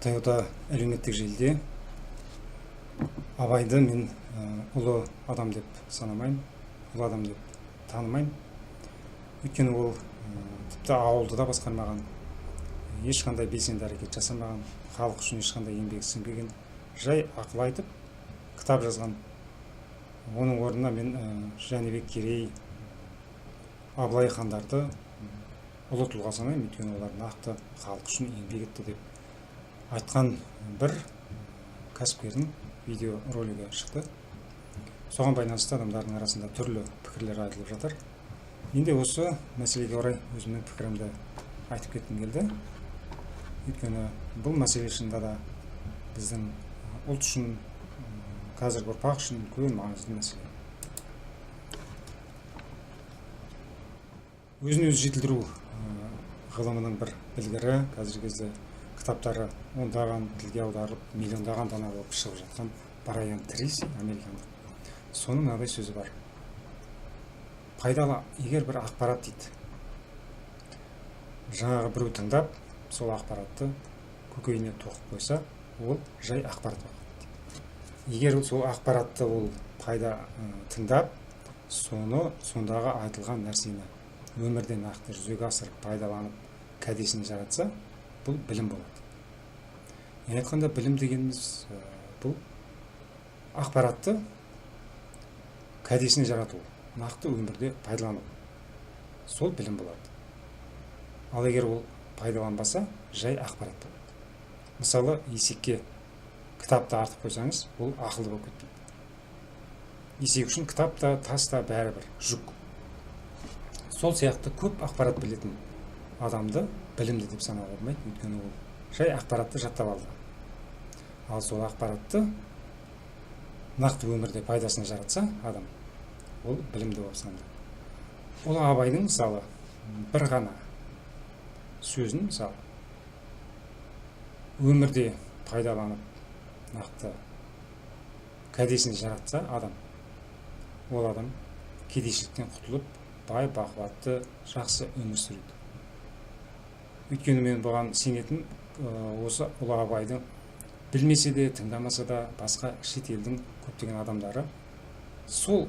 таяуда әлеуметтік желіде Абайды мен ұлы адам деп санамаймын, ұлы адам деп танымаймын. Өйткені ол тіпті ауылды да басқармаған, ешқандай белсенді әрекет жасамаған, халық үшін ешқандай еңбек сіңбеген, жай ақыл айтып кітап жазған. Оның орнына мен Жәнібек Керей, Абылай хандарды ұлы тұлға санаймын, өйткені олар нақты халық үшін еңбек етті деп айтқан бір кәсіпкердің видео ролигі шықты. Соған байланысты адамдардың арасында түрлі пікірлер айтылып жатыр. Мен де осы мәселеге орай өзімнің пікірімді айтып кеткім келді. Өйткені бұл мәселе шынында да біздің ұлт үшін, қазіргі ұрпақ үшін үлкен маңызды мәселе. Өзін өзі жетілдіру ғылымының бір білгірі, қазіргі кезде кітаптары ондаған тілге аударылып, миллиондаған дана болып шығып жатқан Брайан Трейси, американдық. Соның мынадай сөзі бар. Пайдалы, егер бір ақпарат дейді, жаңағы біреу тыңдап, сол ақпаратты көкейіне тоқып қойса, ол жай ақпарат болады. Егер сол ақпаратты ол тыңдап, сондағы айтылған нәрсені өмірде нақты жүзеге асырып, пайдаланып, кәдесіне жаратса, бұл білім болады. Айтқанда білім дегеніміз бұл ақпаратты кәдесіне жарату, нақты өмірде пайдалану. Сол білім болады. Ал егер ол пайдаланбаса, жай ақпарат болады. Мысалы, есекке кітапты артып қойсаңыз, ол ақылды болып кетпейді. Есек үшін кітап та, тас та бәрі бір жүк. Сол сияқты көп ақпарат білетін адамды білімді деп санауға болмайды, өйткені ол жай ақпаратты жаттап алды. Ал сол ақпаратты нақты өмірде пайдасына жаратса адам, ол білімді болып саналады. Ол Абайдың мысалы бір ғана сөзін мысалы өмірде пайдаланып, нақты кәдесіне жаратса адам, ол адам кедейшіліктен құтылып, бай, бақуатты, жақсы өмір сүреді. Өйткені мен бұған сенетін осы ұлы Абайды білмесе де, тыңдамаса да, басқа шет елдің көптеген адамдары сол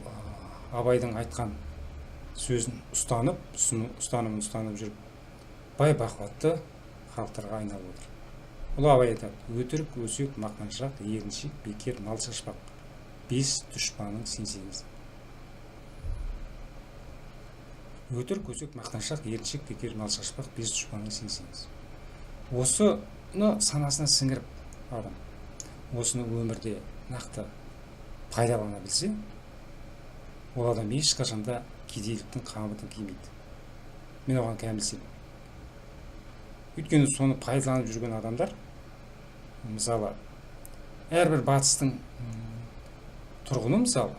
Абайдың айтқан сөзін ұстанымын ұстанып жүріп, бай, бақуатты халықтарға айналып отыр. Ұлы Абай айтады: өтірік, өсек, мақтаншақ, егіншек, бекер, мал шашпақ, 5 дұшпаның сенсеңіз. Өтірік, өсек, мақтаншақ, егіншек, бекер, мал шашпақ, 5 дұшпаның сенсеңіз. Осыны санасына сіңіріп адам, осыны өмірде нақты пайдалана білсе, ол адам ешқашанда кедейліктің қамытын кимейді. Мен оған кәміл сенемін. Өйткені соны пайдаланып жүрген адамдар, мысалы, әрбір батыстың тұрғыны, мысалы,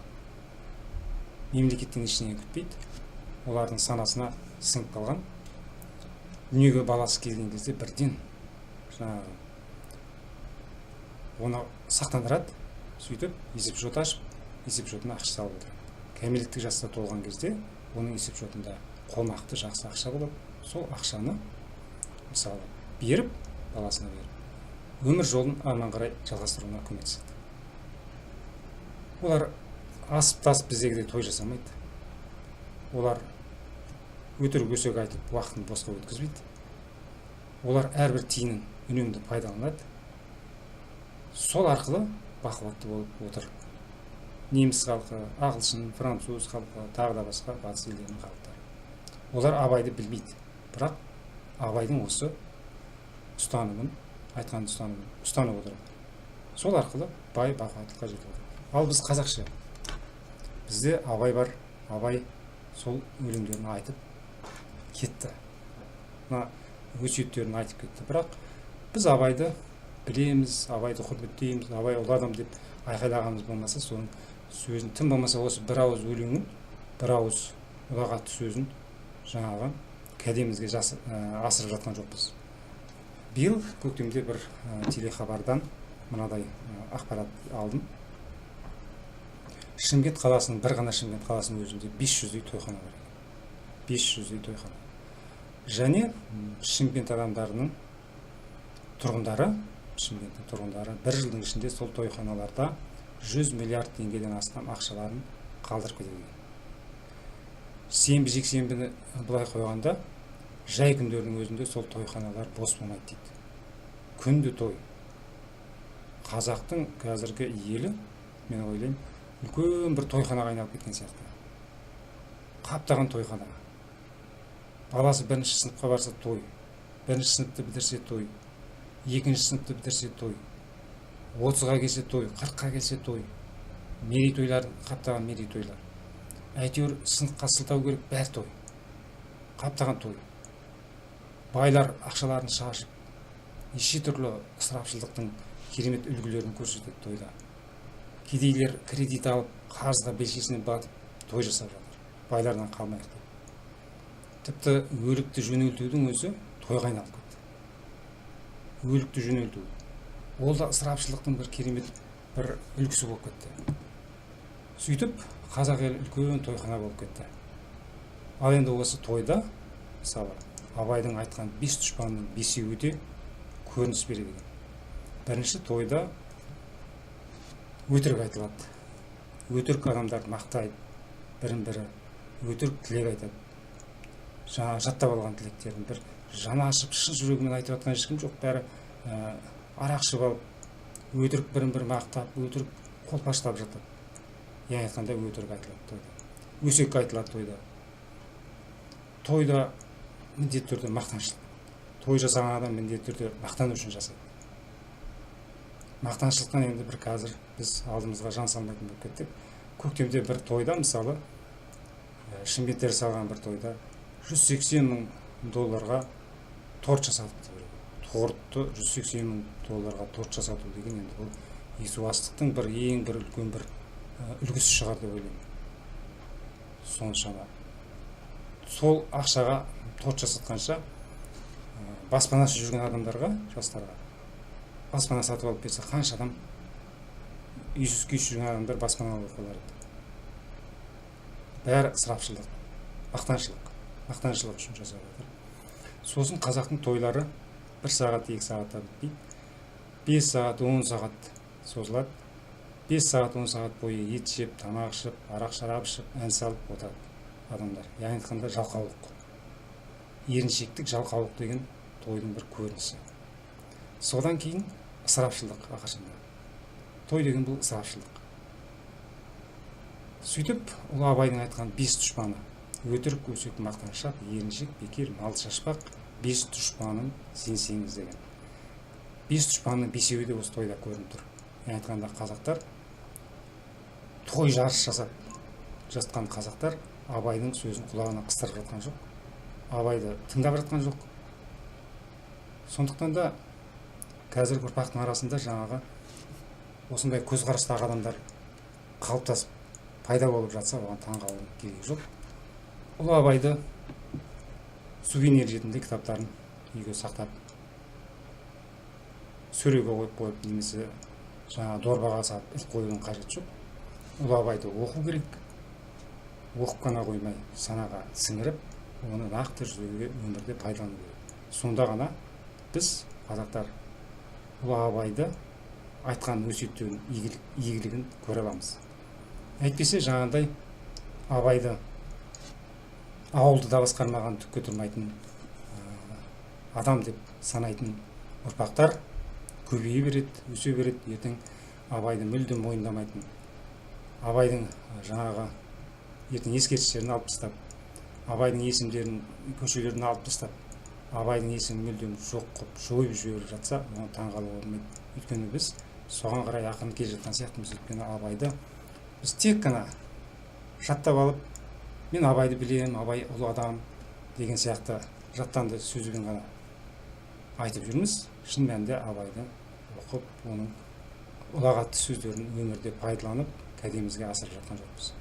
мемлекеттен ештеңе күтпейді, олардың санасына сіңіп қалған. Дүниеге баласы келген кезде бірден жаңағы оны сақтандырады, сөйтіп есеп шот ашып, есеп шотына ақша салып отырады. Кәмелеттік жасқа толған кезде оның есеп шотында қомақты жақсы ақша болады. Сол ақшаны мысалы беріп, баласына беріп, өмір жолын аман қарай жалғастыруына көмектеседі. Олар асып-тасып біздегідей той жасамайды. Олар өтірік өсек айтып, уақытын босқа өткізбейді. Олар әрбір тиынын үнемді пайдаланады. Сол арқылы бақуатты болып отыр. Неміс халқы, ағылшын, француз халқы, тағы да басқа батыс елдерінің халықтары. Олар Абайды білмейді, бірақ Абайдың осы ұстанымын, айтқан ұстанымын ұстанып отырады. Сол арқылы бай, бақуаттылыққа жетіп отыр. Ал біз қазақша, бізде Абай бар, Абай сол өлеңдерін айтып кетті. Өсиеттерін айтып кетті. Бірақ біз Абайды білеміз, Абайды құрметтейміз, Абай ұлы адам деп айқайлағанымыз болмаса, соның сөзін, тым болмаса осы бір ауыз өлеңін, бір ауыз ұлағатты сөзін жаңағы кәдемізге асырып жатқан жоқпыз. Биыл көктемде бір телехабардан мынадай ақпарат алдым. Шымкент қаласының, бір ғана Шымкент қаласының өзінде 500-дей тойхана бар. 500-дей тойхана. Және Шымкент адамдарының тұрғындары Шымкенттің тұрғындары 1 жылдың ішінде сол тойханаларда 100 миллиард теңгеден астам ақшаларын қалдырып кетеді. Сенбі жексенбіні былай қойғанда, жай күндердің өзінде сол тойханалар бос болмайды дейді. Күнде той. Қазақтың қазіргі елі, мен ойлаймын, үлкен бір тойханаға айналып кеткен сияқты. Қаптаған тойхана. Баласы 1-ші сыныпқа барса той, 1-ші сыныпты бітірсе той, 2-ші сыныпты бітірсе той, 30-ға келсе той, 40-қа келсе той, мерейтойлар, қаптаған мерейтойлар. Әйтеуір сыныпқа сылтау керек, бәр той. Қаптаған той. Байлар ақшаларын шашып, неше түрлі ысырапшылдықтың керемет үлгілерін көрсетеді тойда. Кедейлер кредит алып, қарызға белшесіне батып, той жасап жатыр. Байлардан қалмайық деп. Тіпті өлікті жөнелтудің өзі тойға айналып кетті. Өлікті жөнелту. Ол да ысырапшылықтың бір керемет бір үлгісі болып кетті. Сөйтіп, қазақ елі үлкен тойхана болып кетті. Ал енді осы тойда, мысалы, Абайдың айтқан 5 дұшпанның 5-еуі де көрініс береді екен. Бірінші тойда өтірік айтылады. Өтірік адамдар мақтайды, бірін-бірі өтірік тілек айтады. Жаңа жаттап алған тілектерін бір жаны ашып, шын жүрегімен айтып жатқан ешкім жоқ. Бәрі арақ ішіп алып, өтірік бірін-бірі мақтап, өтірік қолпаштап жатады. Яғни айтқанда өтірік айтылады тойда. Өсек айтылады тойда. Тойда міндетті түрде мақтаншылық. Той жасаған адам міндетті түрде мақтану үшін жасайды. Мақтаншылықтан енді бір қазір біз алдымызға жан салмайтын болып кеттік. Көктемде бір тойда, мысалы, Шымкентте салған бір тойда $180 мың торт жасатыпты. Тортты $180 мың торт жасату деген енді бұл есуастықтың бір ең бір үлкен бір үлгісі шығар деп ойлаймын. Соншама. Сол ақшаға торт жасатқанша баспанасы жүрген адамдарға, жастарға баспана сатып алып берсе, қанша адам үйсіз-күйсіз жүрген адамдар баспана алып қалар еді. Бәрі ысырапшылдық, мақтаншылық үшін жасап жатыр. Сосын қазақтың тойлары 1 сағат, 2 сағатта бітпейді. 5 сағат, 10 сағат созылады. 5 сағат, 10 сағат бойы ет жеп, тамақ ішіп, арақ шарап ішіп, ән салып отырады адамдар. Яғни айтқанда жалқаулық. Еріншектік жалқаулық деген тойдың бір көрінісі. Содан кейін ысырапшылдық ақырында. Той деген бұл ысырапшылдық. Сөйтіп, ұлы Абайдың айтқан 5 дұшпаны: өтірік, өсек, мақтаншақ, еріншек, бекер, мал шашпақ, 5 дұшпанын сенсеңіз деген. 5 дұшпанның 5-еуі де осы тойда көрініп тұр. Яғни айтқанда қазақтар той жарыс жасап жатқан қазақтар Абайдың сөзін құлағына қыстырып жатқан жоқ. Абайды тыңдап жатқан жоқ. Сондықтан да қазіргі ұрпақтың арасында жаңағы осындай көзқарастағы адамдар қалыптасып пайда болып жатса, оған таңғалудың керегі жоқ. Ұлы Абайды сувенир ретінде кітаптарын үйге сақтап, сөреге қойып, немесе жаңа дорбаға салып іліп қоюдың қажеті жоқ. Ұлы Абайды оқу керек. Оқып қана қоймай, санаға сіңіріп, оны нақты жүзеге өмірде пайдалану керек. Сонда ғана біз, қазақтар, Ұлы Абайды айтқан өсиеттерін, игілігін көре аламыз. Әйтпесе жаңағыдай Абайды ауылды да басқармаған, түкке тұрмайтын адам деп санайтын ұрпақтар көбейе береді, өсе береді. Ертең Абайды мүлдем мойындамайтын, Абайдың жаңағы ертең ескерткіштерін алып тастап, Абайдың есімдерін, көшелерін алып тастап, Абайдың есімін мүлдем жоқ қылып, жойып жіберіп жатса, оған таңғалуға болмайды. Өйткені біз соған қарай ақын келе жатқан сияқтымыз. Өйткені Абайды біз тек қана жаттап алып, мен Абайды білемін, Абай ұлы адам деген сияқты жаттанды сөзбен ғана айтып жүрміз. Шын мәнінде Абайды оқып, оның ұлағатты сөздерін өмірде пайдаланып, кәдемізге асырып жатқан жоқпыз.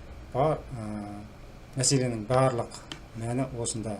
Мәселенің барлық мәні осында.